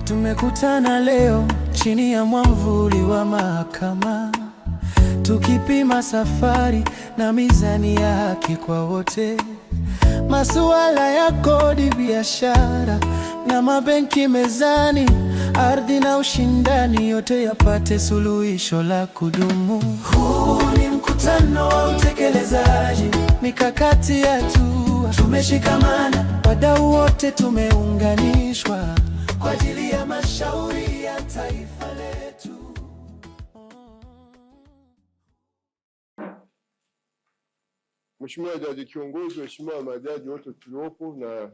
Tumekutana leo chini ya mwamvuli wa mahakama, tukipima safari na mizani ya haki kwa wote. Masuala ya kodi, biashara na mabenki mezani, ardhi na ushindani, yote yapate suluhisho la kudumu. Huu ni mkutano wa utekelezaji, mikakati yetu tumeshikamana, wadau wote tumeunganishwa kwa ajili ya mashauri ya taifa letu. Mheshimiwa Jaji Kiongozi, Mheshimiwa majaji wote tuliopo na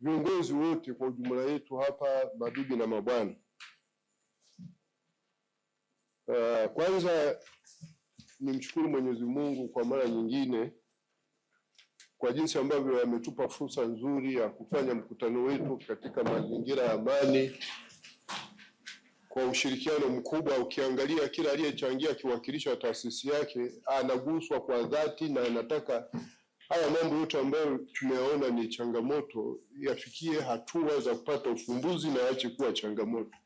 viongozi wote kwa ujumla yetu hapa, mabibi na mabwana. Kwanza nimshukuru Mwenyezi Mungu kwa mara nyingine kwa jinsi ambavyo ametupa fursa nzuri ya kufanya mkutano wetu katika mazingira ya amani, kwa ushirikiano mkubwa. Ukiangalia kila aliyechangia akiwakilisha taasisi yake anaguswa kwa dhati na anataka haya mambo yote ambayo tumeona ni changamoto yafikie hatua za kupata ufumbuzi na yaache kuwa changamoto.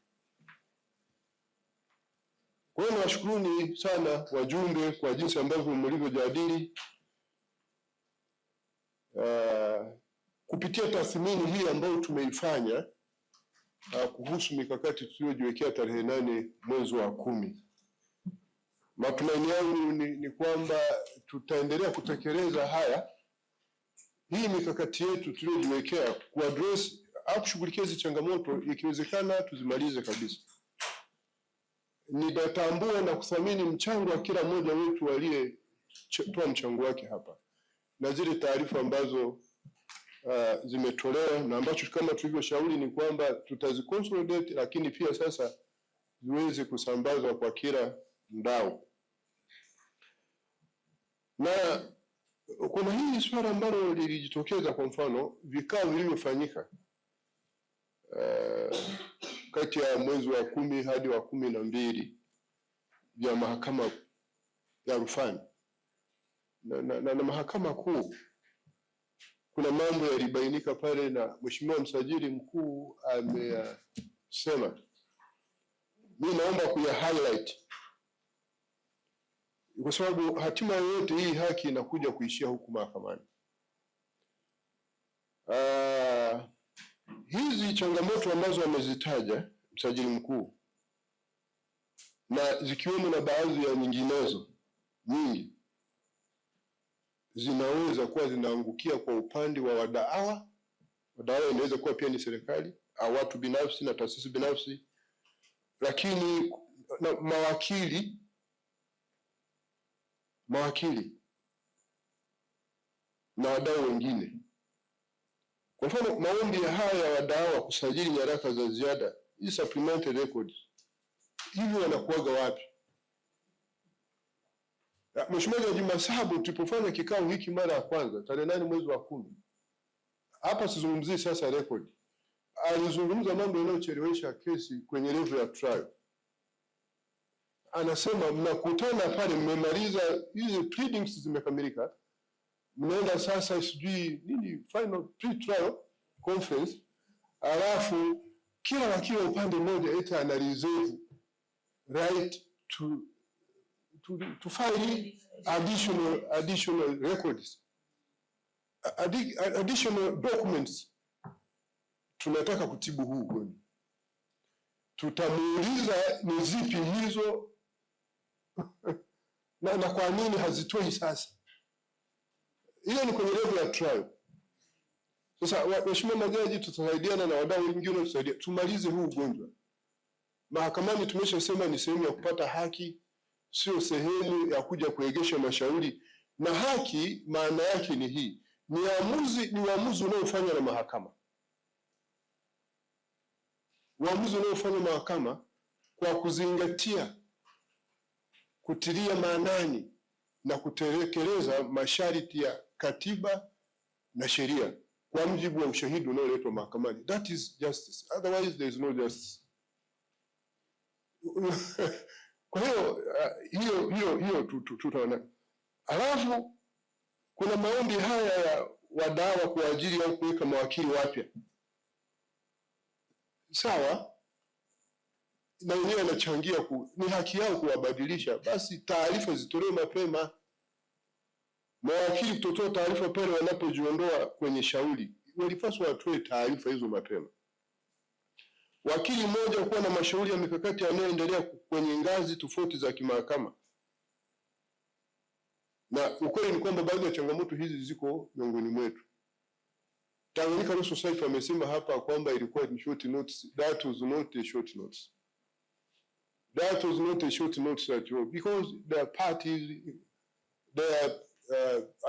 Kwa hiyo nawashukuruni sana wajumbe kwa jinsi ambavyo mlivyojadili kupitia tathmini hii ambayo tumeifanya kuhusu mikakati tuliyojiwekea tarehe 8 mwezi wa 10. Matumaini yangu ni kwamba tutaendelea kutekeleza hii mikakati yetu tuliyojiwekea kuaddress au kushughulikia hizi changamoto, ikiwezekana tuzimalize kabisa. Nitatambua na kuthamini mchango wa kila mmoja wetu aliyetoa mchango wake hapa na zile taarifa ambazo zimetolewa, na ambacho kama tulivyoshauri ni kwamba tutaziconsolidate, lakini pia sasa ziweze kusambazwa kwa kila mdau. Na kuna hili swala ambalo lilijitokeza, kwa mfano vikao vilivyofanyika kati ya mwezi wa 10 hadi wa 12 vya mahakama ya rufani na mahakama kuu. Kuna mambo yalibainika pale na Mheshimiwa Msajili Mkuu amesema, mimi naomba kuya highlight kwa sababu hatima yote hii haki inakuja kuishia huku mahakamani. Hizi changamoto ambazo amezitaja Msajili Mkuu na zikiwemo na baadhi ya nyinginezo nyingi, zinaweza kuwa zinaangukia kwa upande wa wadaawa. Wadaawa inaweza kuwa pia ni serikali au watu binafsi na taasisi binafsi, lakini na mawakili na wadau wengine. Kwa mfano, maombi haya ya wadaawa kusajili nyaraka za ziada, hii supplementary records, hivi wanakuaga wapi? Mheshimiwa Jaji Masabu, tulipofanya kikao hiki mara ya kwanza tarehe 8 mwezi wa 10, hapa sizungumzii sasa record, alizungumza mambo yanayochelewesha kesi kwenye level ya trial. Anasema mnakutana pale, mmemaliza hizi pleadings, zimekamilika, mnaenda sasa sijui nini final pre-trial conference, alafu kila wakili upande mmoja eti ana reserve right to file additional records, additional documents. Tunataka kutibu huu ugonjwa, tutamuuliza ni zipi hizo na kwa nini hazitoi sasa. Hiyo ni kwenye level ya trial. Sasa Mheshimiwa majaji, tutasaidiana na wadau wengine tusaidia tumalize huu ugonjwa. Mahakamani tumeshasema ni sehemu ya kupata haki, sio sehemu ya kuja kuegesha mashauri. Na haki maana yake ni hii, ni uamuzi unaofanywa na mahakama. Uamuzi unaofanywa mahakama kwa kuzingatia, kutilia maanani na kutekeleza masharti ya katiba na sheria kwa mujibu wa ushahidi unaoletwa mahakamani. That is justice. Otherwise there is no justice. Kwa hiyo tutaona. Alafu kuna maombi haya ya wadau kwa ajili ya kuweka mawakili wapya. sawa, na wenyewe wanachangia, ni haki yao kuwabadilisha, basi taarifa zitolewe mapema. Mawakili kutotoa taarifa pale wanapojiondoa kwenye shauri, walipaswa watoe taarifa hizo mapema. Wakili mmoja kuwa na mashauri ya mikakati yanayoendelea kwenye ngazi tofauti za kimahakama, na ukweli ni kwamba baadhi ya changamoto hizi ziko miongoni mwetu. Tanganyika Law Society wamesema hapa kwamba ilikuwa ni short notice. That was not a short notice. That was not a short notice at all, because the parties, the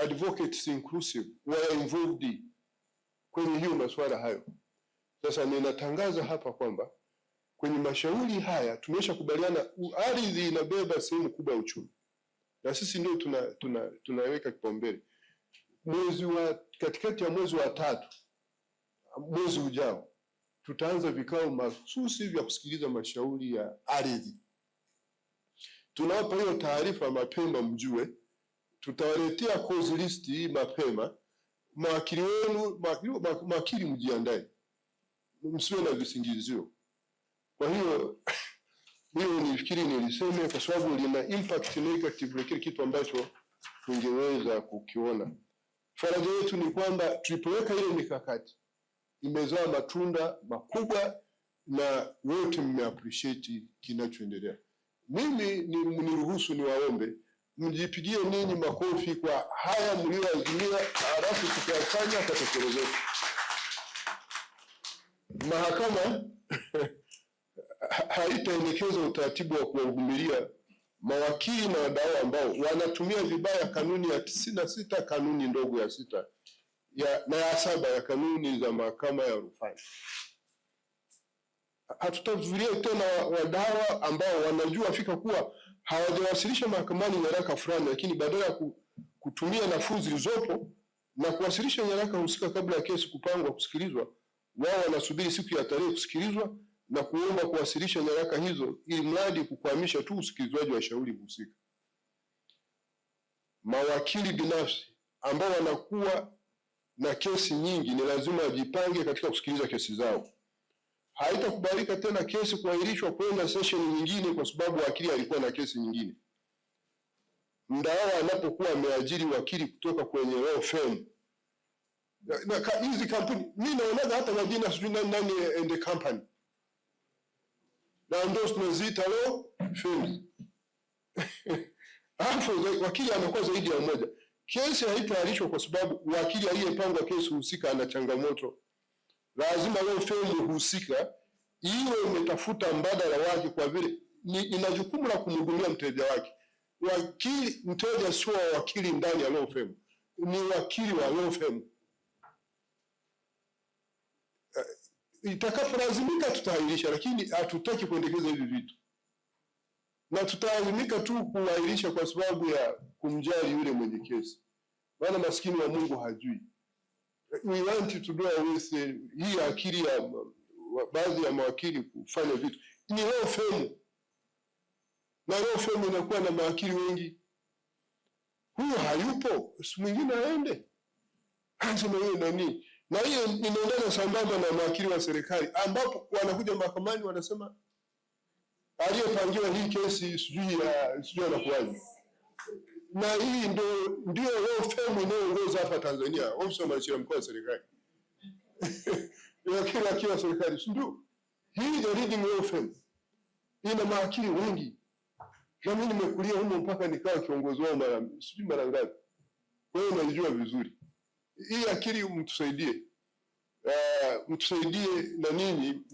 advocates inclusive were involved kwenye hiyo masuala hayo. Sasa ninatangaza hapa kwamba kwenye mashauri haya tumeshakubaliana ardhi inabeba sehemu kubwa ya uchumi, na sisi ndio tunaweka kipaumbele. Katikati ya mwezi wa 3, mwezi ujao, tutaanza vikao mahususi vya kusikiliza mashauri ya ardhi. Tunawapa hiyo taarifa mapema, mjue. Tutawaletea cause list mapema. Mawakili wenu, mawakili mjiandae, msiwe na visingizio. Kwa hiyo hiyo nifikiri niliseme kwa sababu lina impact negative kile kitu ambacho tungeweza kukiona. Faraja yetu ni kwamba tulipoweka ile mikakati imezaa matunda makubwa na wote mmeappreciate kinachoendelea. Mimi niruhusu niwaombe mjipigie ninyi makofi kwa haya mlioazimia, halafu tukayafanya katekelezeke. Mahakama haitaelekeza utaratibu wa kuwavumilia mawakili na wadau ambao wanatumia vibaya kanuni ya 96, kanuni ndogo ya 6 na ya 7 ya kanuni za mahakama ya rufani. Hatutavumilia tena wadau ambao wanajua fika kuwa hawajawasilisha mahakamani nyaraka fulani, lakini badala ya kutumia nafuu zilizopo na kuwasilisha nyaraka husika kabla ya kesi kupangwa kusikilizwa, wao wanasubiri siku ya tarehe kusikilizwa na kuomba kuwasilisha nyaraka hizo ili mradi kukwamisha tu usikilizwaji wa shauri husika. Mawakili binafsi ambao wanakuwa na kesi nyingi ni lazima wajipange katika kusikiliza kesi zao. Haitakubalika tena kesi kuahirishwa kwenda session nyingine kwa sababu wakili alikuwa na kesi nyingine. Mdau anapokuwa ameajiri wakili kutoka kwenye law firm, na hizi kampuni mimi naona hata majina sijui nani and the company, na ndio tunaziita law firms. Hapo wakili anakuwa zaidi ya mmoja. Kesi haitaahirishwa kwa sababu wakili aliyepangwa kesi husika ana changamoto. Lazima law firm husika iwe imetafuta mbadala wake, kwa vile ina jukumu la kumhudumia mteja wake. Wakili mteja sio wakili ndani ya law firm, ni wakili wa law firm. Itakapolazimika tutaahirisha, lakini hatutaki kuendekeza hivi vitu, na tutalazimika tu kuahirisha kwa sababu ya kumjali yule mwenye kesi, maana maskini wa Mungu hajui. We want to do with hii akili ya baadhi ya mawakili kufanya vitu. Ni law firm, na law firm inakuwa na mawakili wengi. Huyo hayupo, mwingine aende. Anasema yeye nani? Na hiyo inaendana sambamba na mawakili wa serikali ambapo wanakuja mahakamani wanasema aliyepangiwa hii kesi sijui anakuwaje. Na hii ndio law firm inayoongoza hapa Tanzania, ofisi ya mwanasheria mkuu wa serikali. Wakili akiwa serikali, ndio hii the leading law firm, ina mawakili wengi. Na mimi nimekulia huko mpaka nikawa kiongozi wao mara ngapi. Kwa hiyo najua vizuri. Hii akili mtusaidie. Mtusaidie na nini?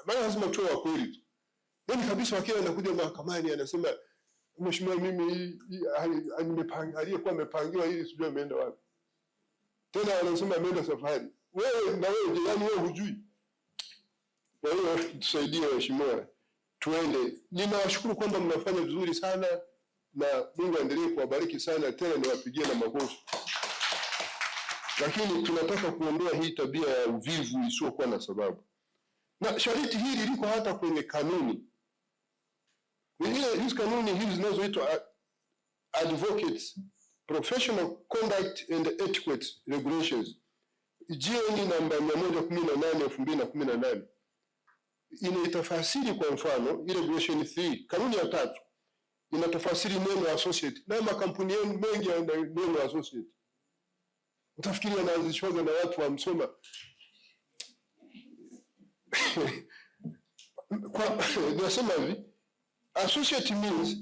Maana lazima tuwe wa kweli tu. Yaani kabisa wakili anakuja mahakamani anasema mheshimiwa, mimi aliyekuwa amepangiwa hili sijui ameenda wapi. Tena wanasema ameenda safari. Wewe na wewe yani wewe hujui. Kwa hiyo tusaidie waheshimiwa, tuende. Ninawashukuru kwamba mnafanya vizuri sana na Mungu aendelee kuwabariki sana, tena niwapigie na makofi. Lakini tunataka kuondoa hii tabia ya uvivu isiyokuwa na sababu. Na sharti hili liko hata kwenye kanuni. Hizi kanuni hizi zinazoitwa Advocates Professional Conduct and Etiquette Regulations, GN namba 118/2018, inaitafasiri. Kwa mfano ile regulation 3 kanuni ya 3 inatafasiri neno associate, na makampuni mengi yana neno associate. Utafikiri yanaanzishwa na watu wa Msoma. Nasema hivi, associate means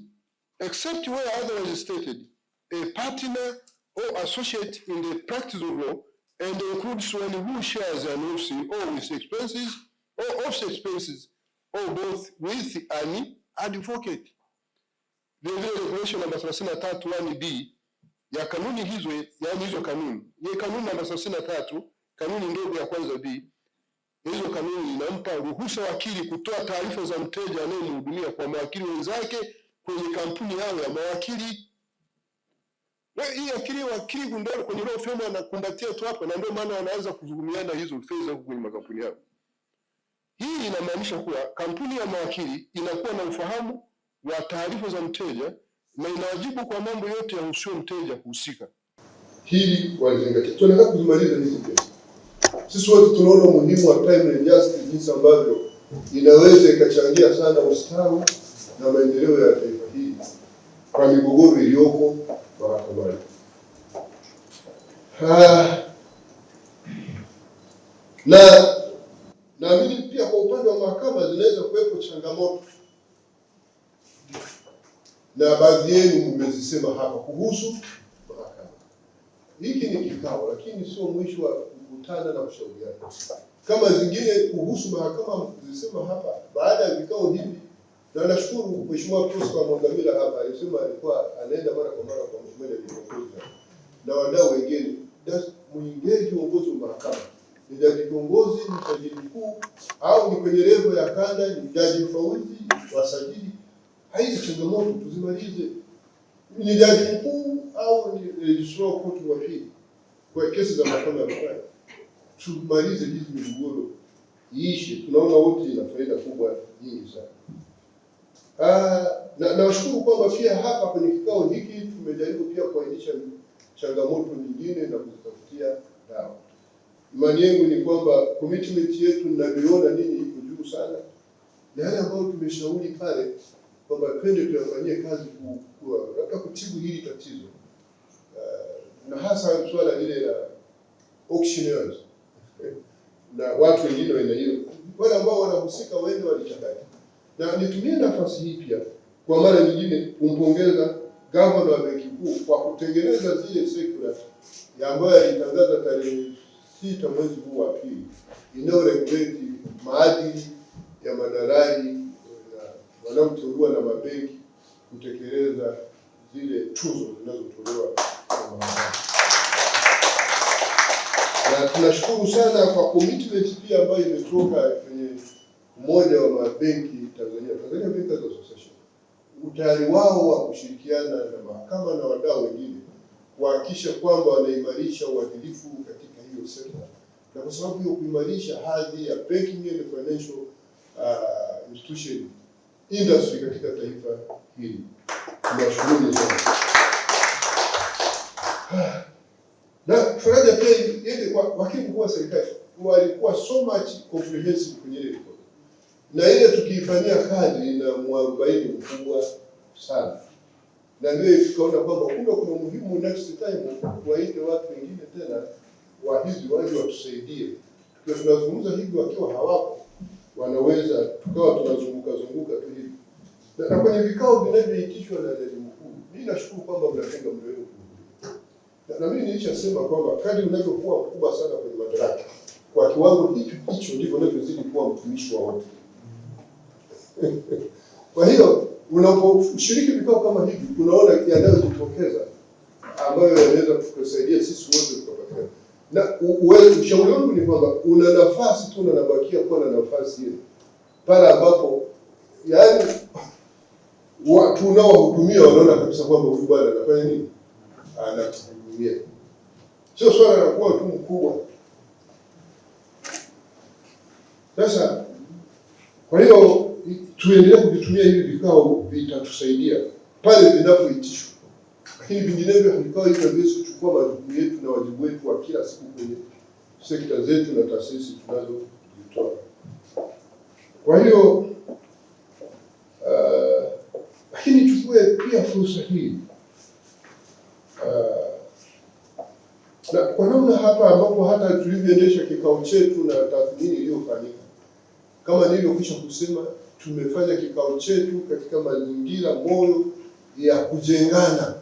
except where otherwise stated a partner or associate in the practice of law, and includes one who shares an office or with expenses or office expenses or both with an advocate. The regulation number 33(1)(b) ya kanuni hizo, yani hizo kanuni. Ni kanuni namba 33, kanuni ndogo ya kwanza B. Hizo kanuni inampa ruhusa wakili kutoa taarifa za mteja anayemhudumia kwa mawakili wenzake kwenye kampuni yao ya mawakili. Hii wakili ndio kwenye law firm anakumbatia tu hapa, na ndio maana wanaanza kuzungumiana hizo fedha huko kwenye makampuni yao. Hii inamaanisha kuwa kampuni ya mawakili inakuwa na ufahamu wa taarifa za mteja na inawajibu kwa mambo yote yahusuyo mteja husika. Hili walizingatia. Tunataka kuzimaliza hizi pesa. Sisi wote tunaona umuhimu wa time and justice, jinsi ambavyo inaweza ikachangia sana ustawi na maendeleo ya taifa hili kwa migogoro iliyoko mahakamani. Na naamini pia kwa upande wa mahakama zinaweza kuwepo changamoto, na baadhi yenu mmezisema hapa kuhusu mahakama. Hiki ni kikao, lakini sio mwisho wa kukutana na kushauriana. Kama zingine kuhusu mahakama zisema hapa baada ya vikao hivi, na nashukuru Mheshimiwa Prosper Mwangamila hapa alisema alikuwa anaenda mara kwa mara kwa Mheshimiwa Viongozi na wadau wengine, muingeji uongozi wa mahakama, ni jaji kiongozi, ni msajili mkuu, au ni kwenye level ya kanda, ni jaji mfawidhi, wasajili. Hizi changamoto tuzimalize. Ni jaji mkuu au ni registrar court wa pili kwa kesi za mahakama ya rufaa, tumalize hizi migogoro iishe. Tunaona wote ina faida kubwa nyingi sana. Na nashukuru kwamba pia hapa kwenye kikao hiki tumejaribu pia kuainisha changamoto nyingine na kuzitafutia dawa. Imani yangu ni kwamba commitment yetu ninavyoona nini iko juu sana, na yale ambayo tumeshauri pale kwamba twende tuyafanyie kazi labda kutibu hili tatizo, na hasa swala lile la auctioneers na watu wengine wa hiyo, wale ambao wanahusika waende walichanganya. Na nitumie nafasi hii pia kwa mara nyingine kumpongeza gavana wa Benki Kuu kwa kutengeneza zile circular ambayo alitangaza tarehe 6 mwezi huu wa pili, inayoregulate maadili ya madalali wanaoteuliwa na mabenki kutekeleza zile tuzo zinazotolewa na mahakama. Na tunashukuru sana kwa commitment pia ambayo imetoka kwenye mmoja wa mabenki Tanzania Bankers Association, utayari wao wa kushirikiana na mahakama na wadau wengine kuhakikisha kwamba wanaimarisha uadilifu katika hiyo sekta, na kwa sababu hiyo kuimarisha hadhi ya banking and financial institution industry katika taifa hili. Tunashukuru sana. Na faraja pia yeye kwa wakili mkuu wa serikali walikuwa so much comprehensive kwenye ile report, na ile tukiifanyia kazi na mwarobaini mkubwa sana, na ndio tukaona kwamba kumbe kuna umuhimu next time waite watu wengine tena wa hizi waje watusaidie. Tunazungumza hivi wakiwa hawapo, wanaweza tukawa tunazunguka tu hivi. Na kwenye vikao vinavyoitishwa na jaji mkuu, mimi nashukuru kwamba mnatenga muda wenu. Na mimi nilishasema kwamba kadri unavyokuwa mkubwa sana kwenye madaraka, kwa kiwango hicho ndivyo unavyozidi kuwa mtumishi wa wote. Kwa hiyo unaposhiriki vikao kama hivi, unaona yanayojitokeza ambayo yanaweza kukusaidia sisi wote tukapata. Na ushauri wangu ni kwamba una nafasi tu, unabakia kuwa na nafasi ile pale ambapo yaani watu unaowahudumia wanaona kabisa kwamba huyu bwana anafanya nini, anatuhudumia. Sio swala la kuwa tu mkubwa. Sasa kwa hiyo tuendelee kuvitumia hivi vikao, vitatusaidia pale vinapoitishwa, lakini vinginevyo vikao hivi vinaweza kuchukua majukumu yetu na wajibu wetu wa kila siku kwenye sekta zetu na taasisi tunazozitoa. Kwa hiyo lakini chukue pia fursa hii na kwa namna hapa ambapo hata tulivyoendesha kikao chetu na tathmini iliyofanyika, kama nilivyokwisha kusema, tumefanya kikao chetu katika mazingira moyo ya kujengana,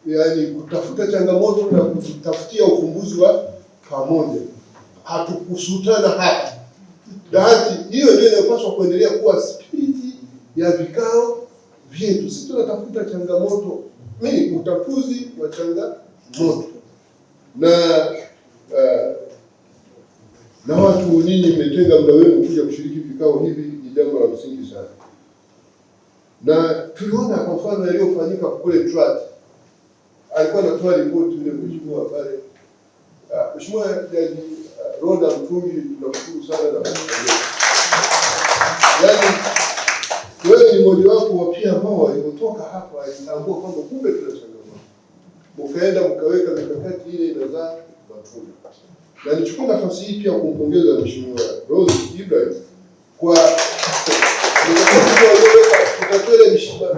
yaani kutafuta changamoto na kutafutia ufumbuzi wa pamoja. Hatukusutana hapa. Dahati hiyo ndio inapaswa kuendelea kuwa spiriti ya vikao vyetu. Sisi tunatafuta changamoto, utatuzi wa changamoto na watu nyinyi mmetenga muda wenu kuja kushiriki vikao hivi, ni jambo la msingi sana. Na tuliona kwa mfano yaliyofanyika kule TRAT, alikuwa anatoa ripoti yule mheshimiwa pale, Mheshimiwa Jaji Roda Mtungi, tunashukuru sana na yaani wewe ni mmoja wapo wa pia ambao walipotoka hapa alitambua kwamba kumbe tuna changamoto, mkaenda mkaweka mikakati ile inazaa matunda. Na nichukue nafasi hii pia kumpongeza Mheshimiwa Rose Ibrahim kwa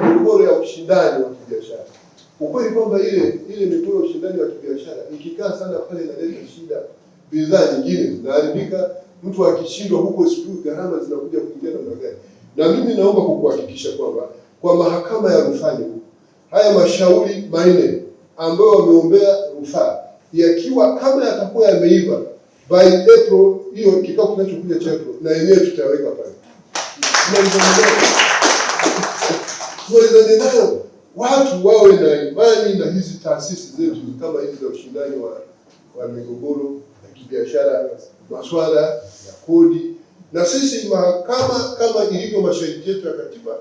migogoro ya ushindani wa kibiashara. Ukweli kwamba ile migogoro ya ushindani wa kibiashara ikikaa sana pale inaleta shida, bidhaa nyingine zinaharibika, mtu akishindwa huko siku gharama zinakuja kuingia namna gani. Na mimi naomba kukuhakikisha kwamba kwa mahakama ya rufani haya mashauri manne ambayo wameombea rufaa, yakiwa kama yatakuwa yameiva by April, hiyo kikao kinachokuja cha April, na yenyewe tutaweka pale. Tuelezane nayo, watu wawe na imani na hizi taasisi zetu kama hizi za ushindani wa migogoro ya kibiashara, masuala ya kodi. Na sisi mahakama kama ilivyo masharti yetu ya katiba,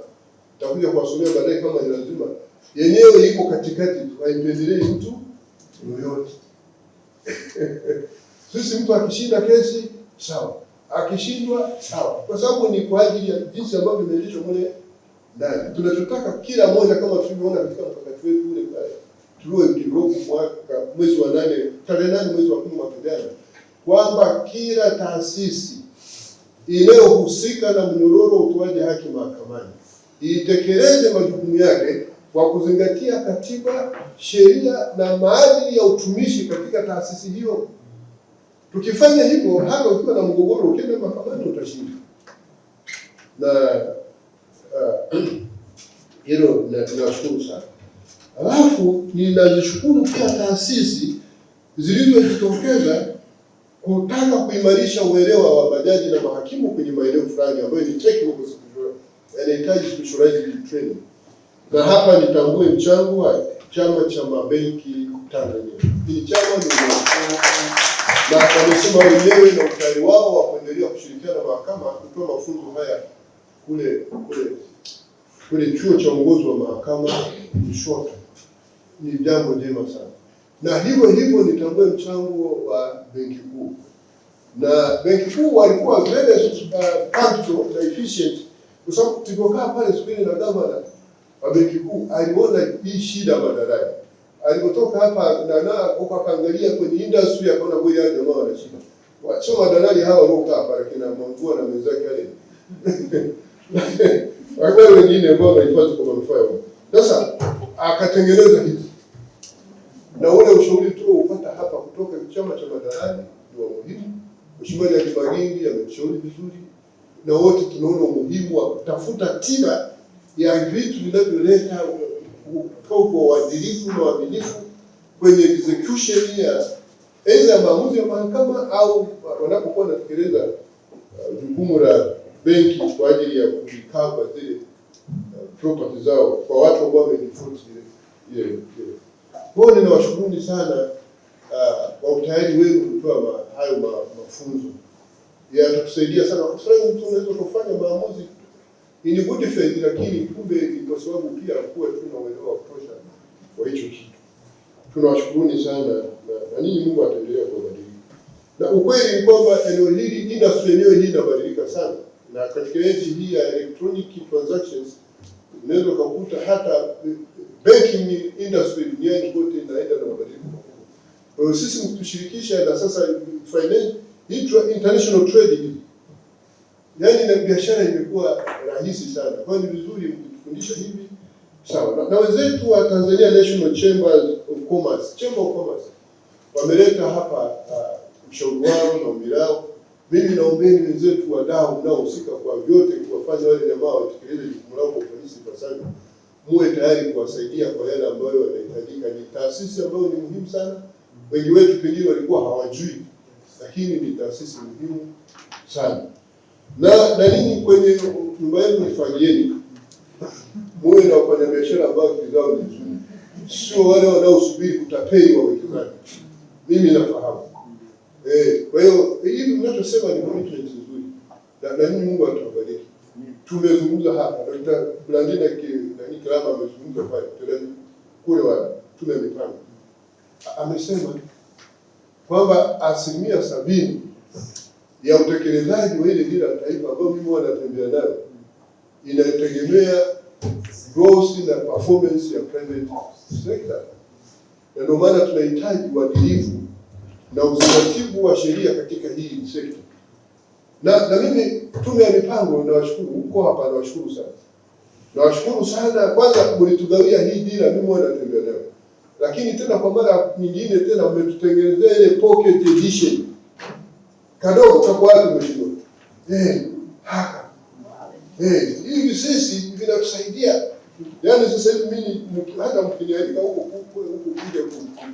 tutakuja kuwasomea baadaye kama ni lazima, yenyewe iko katikati, haipendelei mtu yoyote. Sisi mtu akishinda kesi sawa, akishindwa sawa, kwa sababu ni kwa ajili ya jinsi ambavyo imeendeshwa mule ndani. Tunachotaka kila mmoja, kama tulivyoona katika mkakati wetu ule pale tuliokirogu mwezi wa 8 tarehe 8 mwezi wa 10 mwaka jana, kwamba kila taasisi inayohusika na mnyororo wa utoaji haki mahakamani itekeleze majukumu yake kwa kuzingatia katiba, sheria na maadili ya utumishi katika taasisi hiyo. Tukifanya hivyo, hata ukiwa na mgogoro ukienda mahakamani utashinda. Na hilo tunashukuru sana. Alafu ninazishukuru pia taasisi zilizojitokeza kutaka kuimarisha uelewa wa majaji na mahakimu kwenye maeneo fulani ambayo ni technical, yanahitaji specialized training. Na hapa nitambue mchango wa Chama cha Mabenki Tanzania. Hili chama ni na wamesema wenyewe na utayari wao wa kuendelea kushirikiana na mahakama kutoa mafunzo haya kule chuo cha uongozi wa mahakama Lushoto. Ni jambo jema sana. Na hivyo nitambue mchango wa Benki Kuu. Na Benki Kuu walikuwa very punctual na efficient, kwa sababu tulipokaa pale siku ile na gavana wa Benki Kuu aliona hii shida madarani. Alipotoka hapa na akaangalia kwenye industry akaona kweli hao jamaa wana shida. Wacho madalali hawa waliokaa pale kina Mvua na mezake wale. Wale wengine ambao wanahifadhi kwa manufaa yao. Sasa akatengeneza hizi. Na ule ushauri tu upata hapa kutoka chama cha madalali ni wa muhimu. Mheshimiwa Jaji Magingi ameshauri vizuri. Na wote tunaona umuhimu wa kutafuta tiba ya vitu vinavyoleta kwa uadilifu na uaminifu kwenye execution ya aidha maamuzi ya mahakama au wanapokuwa wanatekeleza jukumu la benki kwa ajili ya kurecover zile property zao kwa watu ambao wamedefault ile. Kwa hiyo ninawashukuru sana kwa utayari wenu kutoa hayo mafunzo. Yatatusaidia sana kwa sababu mtu anaweza kufanya maamuzi in good faith, lakini kumbe kwa sababu pia kuwa tuna uelewa wa kutosha kwa hicho kitu. Tunawashukuruni sana na ninyi, Mungu ataendelea kuwabariki. Na ukweli ni kwamba eneo hili, industry yenyewe hii inabadilika sana, na katika enzi hii ya electronic transactions unaweza kukuta hata banking industry duniani kote inaenda na mabadiliko makubwa. Kwa hiyo sisi mtushirikisha, na sasa finance international trade Yaani na biashara imekuwa rahisi sana. Kwa hiyo ni vizuri mkifundisha hivi. Sawa. Na wenzetu wa Tanzania National Chamber of Commerce wameleta hapa ushauri wao na ombi lao. Mimi naombeni wenzetu wadau mnaohusika kwa vyote kuwafanya wale jamaa watekeleze jukumu lao kwa ufanisi ipasavyo. Muwe tayari kuwasaidia kwa yale ambayo wanahitajika. Ni taasisi ambayo ni muhimu sana. Wengi wetu pengine walikuwa hawajui, lakini ni taasisi muhimu sana. Na nini kwenye nyumba yenu nifanyieni. Muwe na wafanyabiashara ambao kizao ni nzuri. Sio wale wanaosubiri kutapeli wawekezaji. Mimi nafahamu. Kwa hiyo hivi mnachosema ni commitment nzuri. Na nini Mungu atawabariki. Tumezungumza hapa, Dr. Blandina Kilama amezungumza pale kule wa tume mipango. Amesema kwamba 70% ya utekelezaji wa ile dira ya taifa ambayo mimi wanatembea nayo inategemea growth na performance ya private sector. Na ndio maana tunahitaji uadilifu na uzingativu wa sheria katika hii sekta. Na mimi tume ya mipango nawashukuru, uko hapa nawashukuru sana. Nawashukuru sana kwanza mlitugawia hii dira mimi wanatembea nayo. Lakini tena kwa mara nyingine tena mmetutengenezea ile pocket edition. Kadogo kwa watu mheshimiwa. Haka. Hivi sisi vinatusaidia. Yaani sasa hivi mimi hata mkinialika huko kuja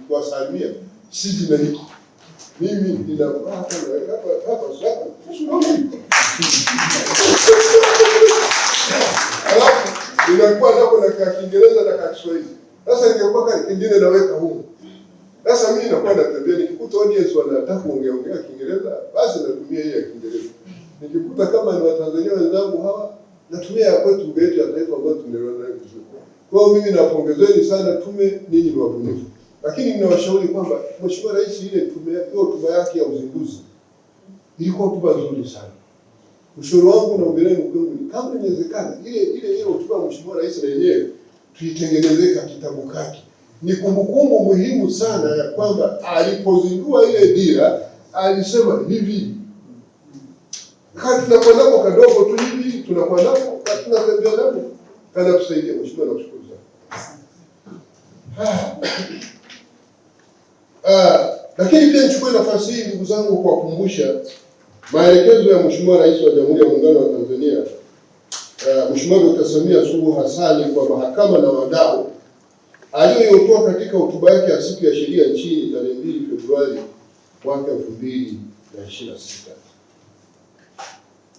kuwasalimia siji na niki. Mimi ninapata hapa sasa. Alafu inakuwa nako na Kiingereza na Kiswahili. Sasa ningekuwa kingine naweka huko. Sasa mimi nakuwa natembea nikikuta audience wanataka kuongea Kiingereza, basi natumia hii ya Kiingereza. Nikikuta kama ni Watanzania wenzangu hawa, natumia ya kwetu yetu ya taifa ambayo tunaelewana nayo vizuri. Kwa hiyo mimi napongezeni sana tume, ninyi ni wabunifu. Lakini ninawashauri kwamba Mheshimiwa Rais ile tume hotuba yake ya uzinduzi ilikuwa hotuba nzuri sana. Ushauri wangu na mbeleni mkuu ni kama inawezekana ile hotuba ya Mheshimiwa Rais na yenyewe tuitengenezee kitabu kake. Ni kumbukumbu muhimu sana ya kwamba alipozindua ile dira alisema hivi. Kati tunakwenda kwa kadogo tu hivi, tunakwenda kwa tunatembea nao. Kana tusaidia Mheshimiwa, nakushukuru sana. Lakini pia nichukue nafasi hii ndugu zangu kuwakumbusha maelekezo ya Mheshimiwa Rais wa Jamhuri ya Muungano wa Tanzania Mheshimiwa Dr. Samia Suluhu Hassan kwa mahakama na wadau aliyotoa katika hotuba yake ya siku ya sheria nchini tarehe 2 Februari mwaka 2026.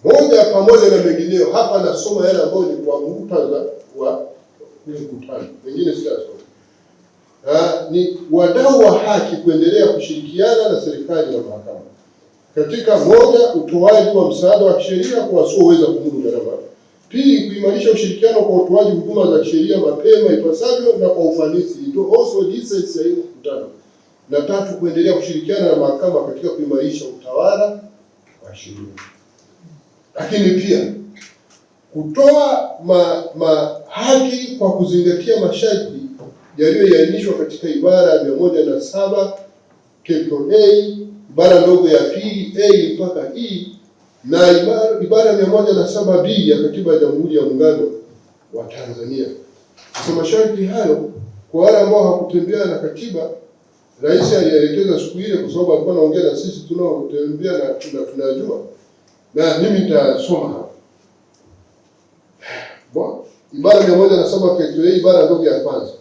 Moja pamoja na mengineyo hapa nasoma yale ambayo ni kwa muktadha wa mkutano. Wengine sitasoma. Ni wadau wa haki kuendelea kushirikiana na serikali na mahakama katika moja, utoaji wa msaada wa kisheria kwa wasioweza kumudu gharama; pili, kuimarisha ushirikiano kwa utoaji huduma za kisheria mapema ipasavyo na kwa ufanisi, also distance ya mkutano; na tatu, kuendelea kushirikiana na mahakama katika kuimarisha utawala wa sheria. Lakini pia kutoa haki kwa kuzingatia masharti yaliyoainishwa katika ibara ya 107 A ibara ndogo ya pili A mpaka E na ibara 107B ya Katiba ya Jamhuri ya Muungano wa Tanzania. Kwa masharti hayo, kwa wale ambao hawakutembea na katiba, Rais alielekeza siku ile, kwa sababu alikuwa anaongea na sisi tunaotembea na tunajua, na mimi nitasoma hapa. Ibara 107 A ibara ndogo ya kwanza.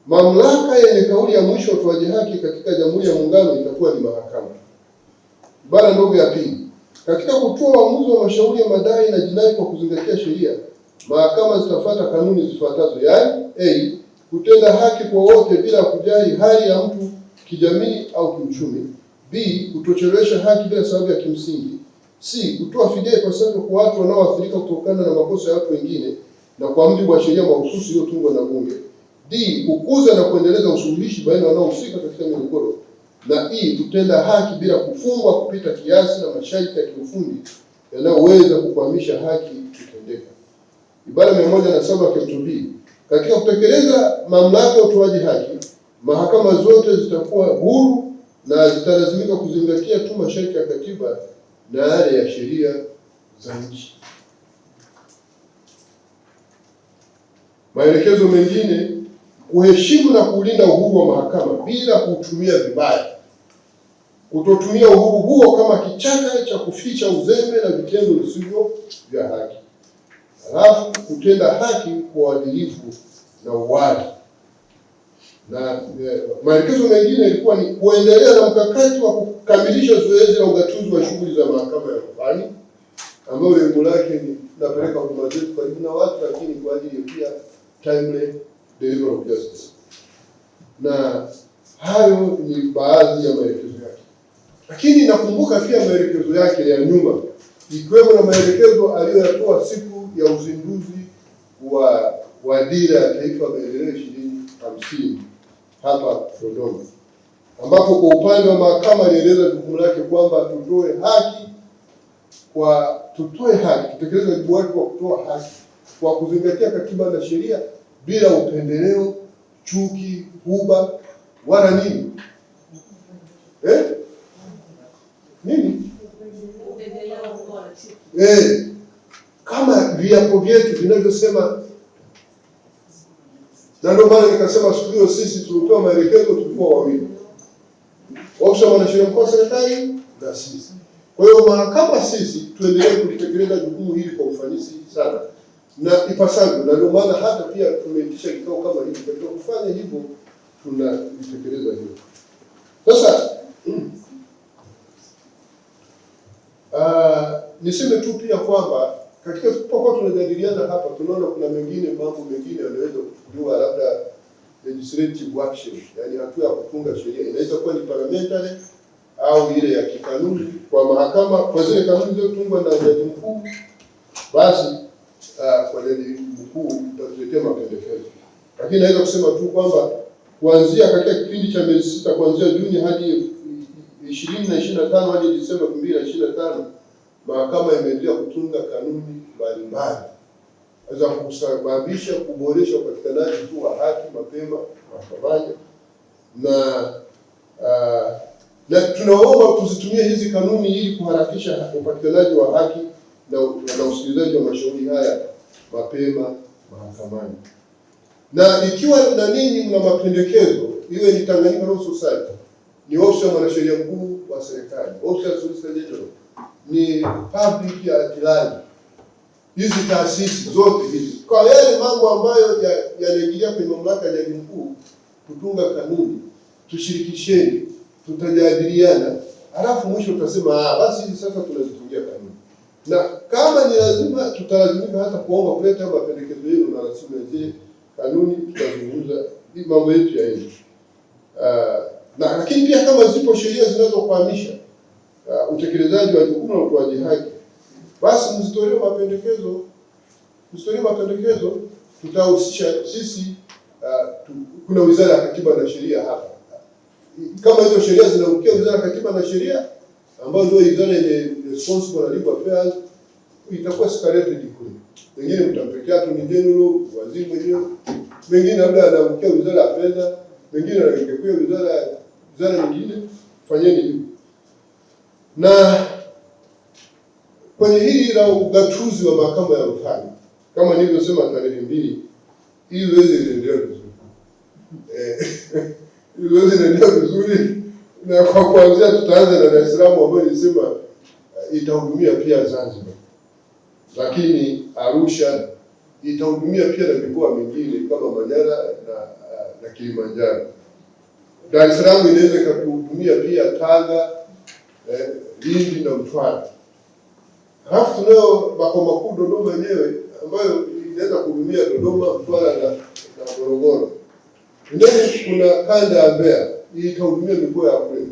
Mamlaka yenye kauli ya mwisho utoaji haki katika Jamhuri ya Muungano itakuwa ni mahakama. Ibara ndogo ya pili. Katika kutoa uamuzi wa mashauri ya madai na jinai kwa kuzingatia sheria, mahakama zitafuata kanuni zifuatazo, yaani A, kutenda haki kwa wote bila kujali hali ya mtu kijamii au kiuchumi; B, kutochelewesha haki bila sababu ya kimsingi; C, kutoa fidia ipasavyo kwa watu wanaoathirika kutokana na makosa ya watu wengine na kwa mujibu wa sheria mahususi iliyotungwa na Bunge; D, kukuza na kuendeleza usuluhishi baina wanaohusika katika migogoro; na E, kutenda haki bila kufungwa kupita kiasi na masharti ya kiufundi yanayoweza kukwamisha haki kutendeka. Ibara 107 B. Katika kutekeleza mamlaka ya utoaji haki, mahakama zote zitakuwa huru na zitalazimika kuzingatia tu masharti ya katiba na yale ya sheria za nchi. Maelekezo mengine, kuheshimu na kulinda uhuru wa mahakama bila kuutumia vibaya, kutotumia uhuru huo kama kichaka cha kuficha uzembe na vitendo visivyo vya haki. Halafu kutenda haki kwa uadilifu na uwazi. Na maelekezo mengine ilikuwa ni kuendelea na mkakati wa kukamilisha zoezi la ugatuzi wa shughuli za mahakama ya rufani, ambayo lengo lake ni tunapeleka huduma zetu karibu na watu, lakini kwa ajili pia timely delivery of justice. Na hayo ni baadhi ya maelekezo yake, lakini nakumbuka pia maelekezo yake ya nyuma, ikiwemo na maelekezo aliyoyatoa siku ya uzinduzi wa dira ya taifa ya maendeleo 2050 hapa Dodoma, ambapo kwa upande wa mahakama alieleza jukumu lake kwamba tutoe haki, tutekeleze wajibu wake wa kutoa haki kwa kuzingatia katiba na sheria bila upendeleo, chuki, huba wala nini kama viapo vyetu vinavyosema. Na ndio maana nikasema siku hiyo sisi tulipewa maelekezo, tulikuwa wawili, ofisa mwanasheria mkuu wa serikali na sisi. Kwa hiyo mahakama sisi tuendelee kulitekeleza jukumu hili kwa ufanisi sana na ipasavyo, na ndio maana hata pia tumeitisha kikao kama hiki. Katika kufanya hivyo tunalitekeleza hilo. Sasa niseme tu pia kwamba katika tulipokuwa tunajadiliana hapa, tunaona kuna mambo mengine yanaweza kuchukuliwa, labda legislative action, yani hatua ya kutunga sheria. Inaweza kuwa ni parliamentary au ile ya kikanuni kwa mahakama, kwa zile kanuni zilizotungwa na jaji mkuu, basi kwa jaji mkuu tutaletea mapendekezo. Lakini naweza kusema tu kwamba kuanzia katika kipindi cha miezi 6 kuanzia Juni hadi 2025 hadi Disemba 2025, mahakama imeendelea kutunga kanuni mbalimbali za kusababisha kuboresha upatikanaji tu wa haki mapema mahakamani, na tunaomba tuzitumie hizi kanuni ili kuharakisha upatikanaji wa haki na usikilizaji wa mashauri haya mapema mahakamani. Na ikiwa na ninyi mna mapendekezo, iwe ni Tanganyika Law Society, ni ofisi ya mwanasheria mkuu wa serikali, ofisi ya Solicitor General, ni public ya atilani, hizi taasisi zote hizi, kwa yale mambo ambayo yanaingia kwenye mamlaka ya jaji mkuu kutunga kanuni, tushirikisheni, tutajadiliana, halafu mwisho tutasema basi sasa tunazitungia kanuni. Na kama ni lazima, tutalazimika hata kuomba kuleta mapendekezo yenu na rasimu ya zile kanuni, tutazungumza hii mambo yetu yaende. Lakini pia kama zipo sheria zinazokwamisha utekelezaji wa jukumu la utoaji haki, basi msitolee mapendekezo, tutahusisha sisi. Kuna Wizara ya Katiba na Sheria hapa. Kama hizo sheria zinaangukia Wizara ya Katiba na Sheria, ambayo ndio wizara yenye responsible na legal affairs, itakuwa secretary kule. Wengine mtampekea tu ni general waziri mwenyewe, wengine labda anaangukia Wizara ya Fedha, wengine anaangukia wizara nyingine. Fanyeni hivyo. Na kwenye hili la ugatuzi wa mahakama ya rufani, kama nilivyosema tarehe 2, hii zoezi linaendelea vizuri. Hii zoezi linaendelea vizuri, na kwa kuanzia tutaanza na Dar es Salaam ambayo nilisema itahudumia pia Zanzibar. Lakini Arusha itahudumia pia na mikoa mingine kama Manyara na Kilimanjaro. Dar es Salaam inaweza kuhudumia pia Tanga, Lindi na Mtwara. Halafu tunayo makao makuu Dodoma yenyewe ambayo inaweza kuhudumia Dodoma, Mtwara na Morogoro. Ndani kuna kanda ya Mbeya, hii itahudumia mikoa ya kule.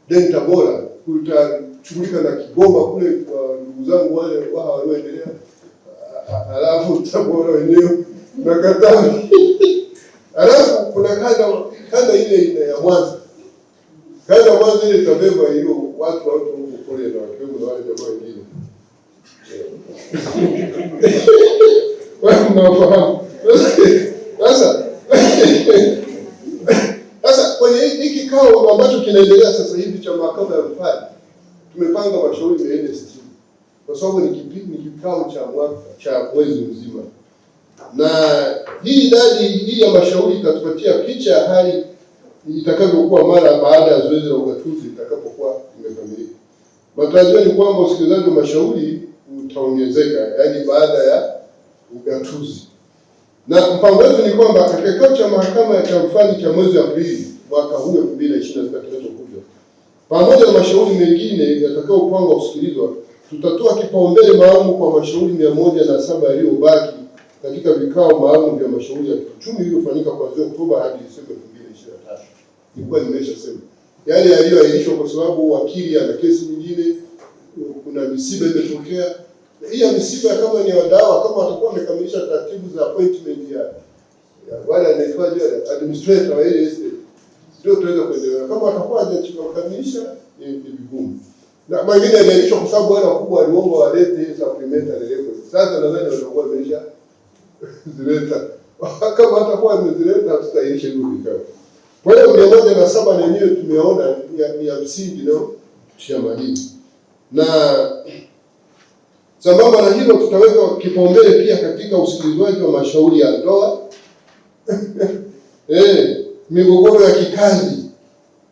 Then Tabora kutashughulika na Kigoma kule kwa ndugu zangu wale walioendelea. Halafu Tabora wenyewe na Katavi. Halafu kuna kanda ile ya Mwanza. Kanda ya Mwanza ile itabeba hiyo watu huko kule na wakiwemo na wale jamaa wengine. Wao mnafahamu. Sasa kwenye hiki kikao ambacho kinaendelea sasa hivi cha mahakama ya rufani, tumepanga mashauri 460 kwa sababu ni ni kikao cha mwezi mzima, na hii idadi hii ya mashauri itatupatia picha ya hali itakavyokuwa mara baada ya zoezi la ugatuzi litakapokuwa limekamilika. Matarajio ni kwamba usikilizaji wa mashauri utaongezeka, yaani baada ya ugatuzi. Na mpango wetu ni kwamba katika kikao cha mahakama cha rufani cha mwezi Aprili mwaka huu 2026 kinachokuja, pamoja na mashauri mengine yatakayopangwa kusikilizwa, tutatoa kipaumbele maalum kwa mashauri 107 yaliyobaki katika vikao maalum vya mashauri ya kiuchumi vilivyofanyika kuanzia Oktoba hadi Disemba 2023. Nilikuwa nimeshasema yale yaliyoahirishwa kwa sababu wakili ana kesi nyingine, kuna misiba imetokea. Hii ya misiba kama ni wadau, kama watakuwa wamekamilisha taratibu za appointment ya wale anaitwaje administrator wa ile estate, ndio tutaweza kuendelea. Kama watakuwa hawajakamilisha ni vigumu. Na mengine yaliahirishwa kwa sababu wale wakubwa waliomba walete supplementary record. Sasa nadhani watakuwa wameisha zileta. Kama hatakuwa wamezileta tutairisha hiyo vikao. Kwa hiyo 107 na yenyewe tumeona ni ya msingi leo tuyamalize. Na sambamba na hilo tutaweka kipaumbele pia katika usikilizwaji wa mashauri ya ndoa, migogoro ya kikazi,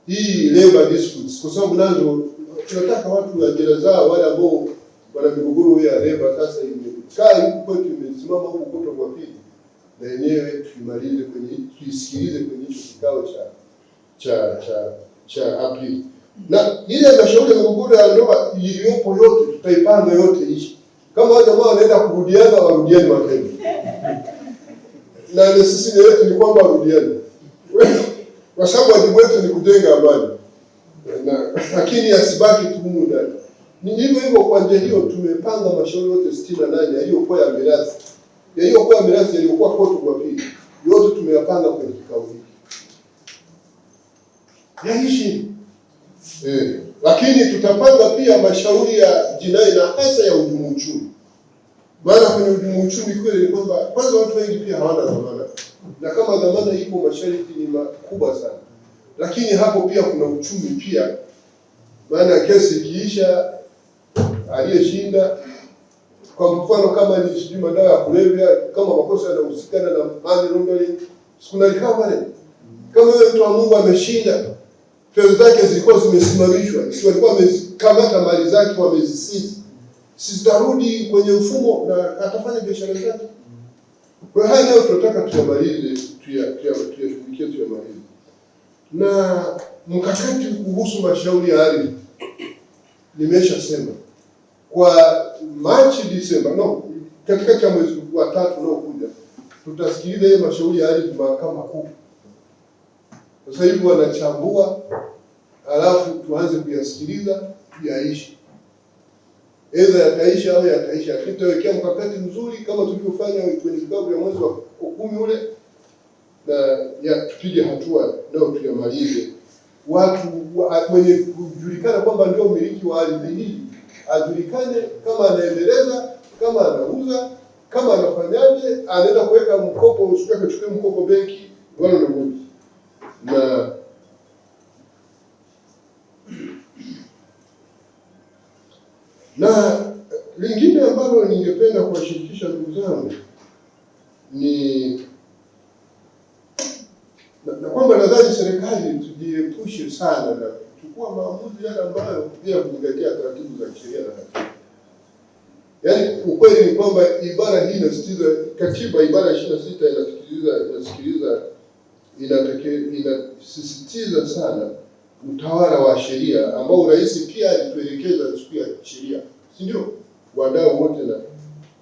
hii labor disputes, kwa sababu nazo tunataka watu ajira zao, wale ambao wana migogoro ya labor sasa imekaa huko kwetu, imesimama huko kote kwa pili, na yenyewe tuimalize tuisikilize kwenye hicho kikao cha Aprili. Na ile mashauri ya migogoro ya ndoa iliyopo yote tutaipanga yote hishi. Kama wale ambao wanaenda kurudiana warudiane mapema. Na sisi yetu ni kwamba warudiane. Kwa sababu wajibu wetu ni kujenga amani. Lakini asibaki tu humu ndani. Ni hivyo kwa njia hiyo tumepanga mashauri yote 68 yaliyokuwa ya mirathi. Yaliyokuwa mirathi yaliyokuwa kote kwa pili. Yote tumeyapanga kwenye kikao hiki. Yaishi. Lakini tutapanga pia mashauri ya jinai na hasa ya hujumu uchumi. Maana kwenye hujumu uchumi kweli ni kwamba kwanza watu wengi pia hawana dhamana. Na kama dhamana ipo masharti ni makubwa sana. Lakini hapo pia kuna uchumi pia. Maana kesi ikiisha aliyeshinda kwa mfano kama ni sijui madawa ya kulevya, kama makosa yanahusikana na money laundering, kuna recovery. Kama yule mtu wa Mungu ameshinda, fedha zake zilikuwa zimesimamishwa, si walikuwa wamekamata mali zake wamezisisi, sitarudi kwenye mfumo na atafanya biashara zake. Kwa hiyo leo tunataka tuyamalize, tuyashughulikie tuyamalize. Na mkakati kuhusu mashauri ya ardhi nimeshasema kwa Machi Disemba, katikati ya mwezi wa 3 unaokuja tutasikiliza ile mashauri ya ardhi mahakama kuu. Sasa hivi wanachambua, alafu tuanze kuyasikiliza yaishi. Aidha yataisha au yataisha. Tutawekea mkakati mzuri kama tulivyofanya kwenye vikao vya mwezi wa 10 ule, na tupige hatua ndio tuyamalize. Watu wenye kujulikana kwamba ndio mmiliki wa ardhi hii ajulikane, kama anaendeleza, kama anauza, kama anafanyaje, anaenda kuweka mkopo, usitake kuchukua mkopo benki, wala ndio. Na lingine ambalo ningependa kuwashirikisha ndugu zangu ni na kwamba nadhani serikali tujiepushe sana na kuchukua maamuzi yale ambayo bila kuzingatia taratibu za kisheria na katiba. Yaani ukweli ni kwamba ibara hii inasisitiza, katiba ibara 26 inasisitiza sana utawala wa sheria, ambao rais pia alituelekeza siku ya sheria, si ndio? Wadau wote na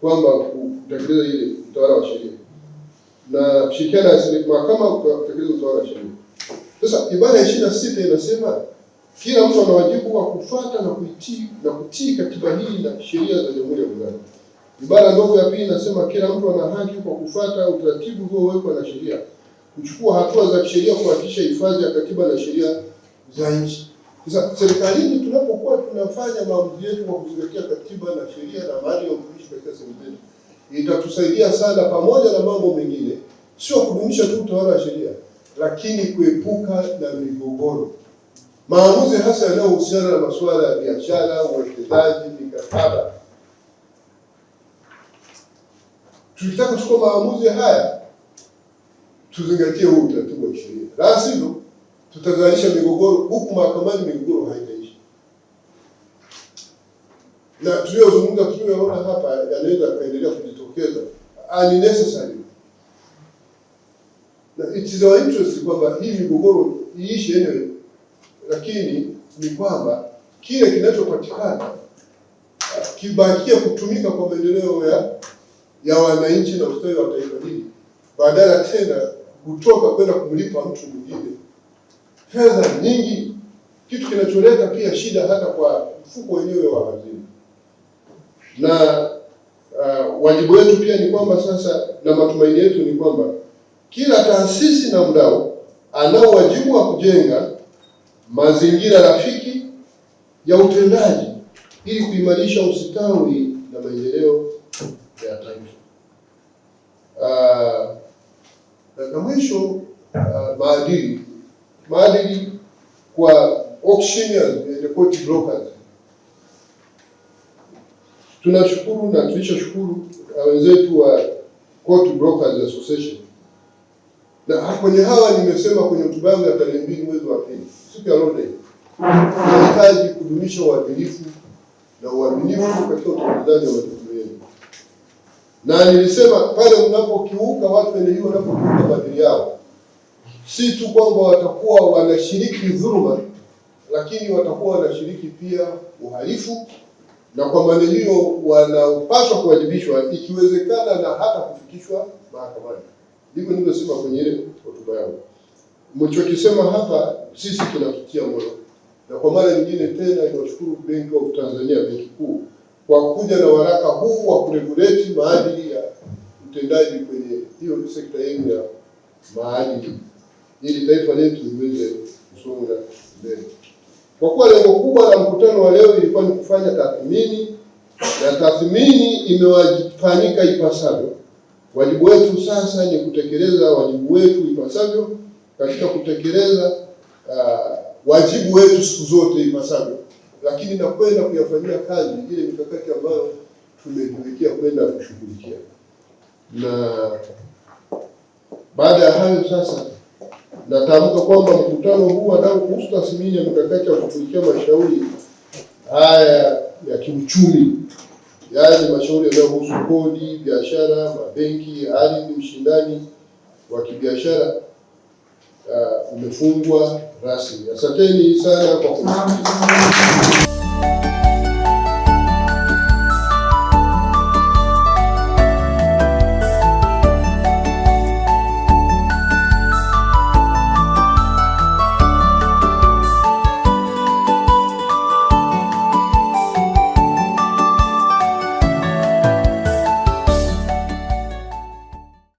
kwamba kutekeleza ile utawala wa sheria na kushirikiana na mahakama kutekeleza utawala wa sheria. Sasa ibara ya 26 inasema kila mtu ana wajibu wa kufuata na kutii katiba hii na sheria za Jamhuri ya Muungano. Ibara ndogo ya pili inasema kila mtu ana haki kwa kufuata utaratibu uliowekwa na sheria, kuchukua hatua za kisheria kuhakikisha hifadhi ya katiba na sheria za nchi. Sasa serikalini tunapokuwa tunafanya maamuzi yetu kwa kuzingatia katiba na sheria na maadili ya utumishi katika serikali, itatusaidia sana pamoja na mambo mengine, sio kudumisha tu utawala wa sheria, lakini kuepuka na migogoro. Maamuzi hasa yanayohusiana na masuala ya biashara, uwekezaji, mikataba. tukitaka kuchukua maamuzi haya tuzingatie huu utaratibu wa kisheria, la sivyo tutazalisha migogoro huku mahakamani, migogoro haitaishi. Na tuliyoona hapa yanaweza kaendelea kujitokeza unnecessary. Na it is our interest kwamba hii migogoro iishi yenyewe, lakini ni kwamba kile kinachopatikana kibakia kutumika kwa maendeleo ya wananchi na ustawi wa taifa hili, badala tena kutoka kwenda kumlipa mtu mwingine fedha nyingi, kitu kinacholeta pia shida hata kwa mfuko wenyewe wa hazina. Na wajibu wetu pia ni kwamba sasa, na matumaini yetu ni kwamba kila taasisi na mdau anao wajibu wa kujenga mazingira rafiki ya utendaji ili kuimarisha ustawi na maendeleo ya taifa. Na mwisho, maadili kwa auctioneers and court brokers. Tunashukuru na tulishashukuru wenzetu wa Court Brokers Association, na kwenye hawa nimesema kwenye hotuba yangu ya tarehe 2 mwezi wa pili, siku ya Lord Day, tunahitaji kudumisha uadilifu na uaminifu katika utekelezaji wa majukumu yenu. Na nilisema pale mnapokiuka, watu wenye hiyo wanapokiuka maadili yao, si tu kwamba watakuwa wanashiriki dhuluma, lakini watakuwa wanashiriki pia uhalifu, na kwa maana hiyo wanapaswa kuwajibishwa, ikiwezekana na hata kufikishwa mahakamani. Ndivyo nilivyosema kwenye ile hotuba yangu. Mlichokisema hapa sisi tunatutia moyo, na kwa mara nyingine tena tunashukuru Benki of Tanzania, Benki Kuu, kwa kuja na waraka huu wa kuregulate maadili ya utendaji kwenye hiyo sekta yenu ya maadili, ili taifa letu liweze kusonga mbele. Kwa kuwa lengo kubwa la mkutano wa leo ilikuwa ni kufanya tathmini, na tathmini imewajibika ipasavyo, wajibu wetu sasa ni kutekeleza wajibu wetu ipasavyo katika kutekeleza wajibu wetu siku zote ipasavyo, lakini na kwenda kuyafanyia kazi ile mikakati ambayo tumejiwekea kwenda kushughulikia. Na baada ya hayo sasa, natamka kwamba mkutano huu nao kuhusu tathmini ya mikakati ya kushughulikia mashauri haya ya kiuchumi, yaani mashauri yanayohusu kodi, biashara, mabenki, ardhi, ushindani wa kibiashara, umefungwa rasmi. Asanteni sana kwa kusikiliza.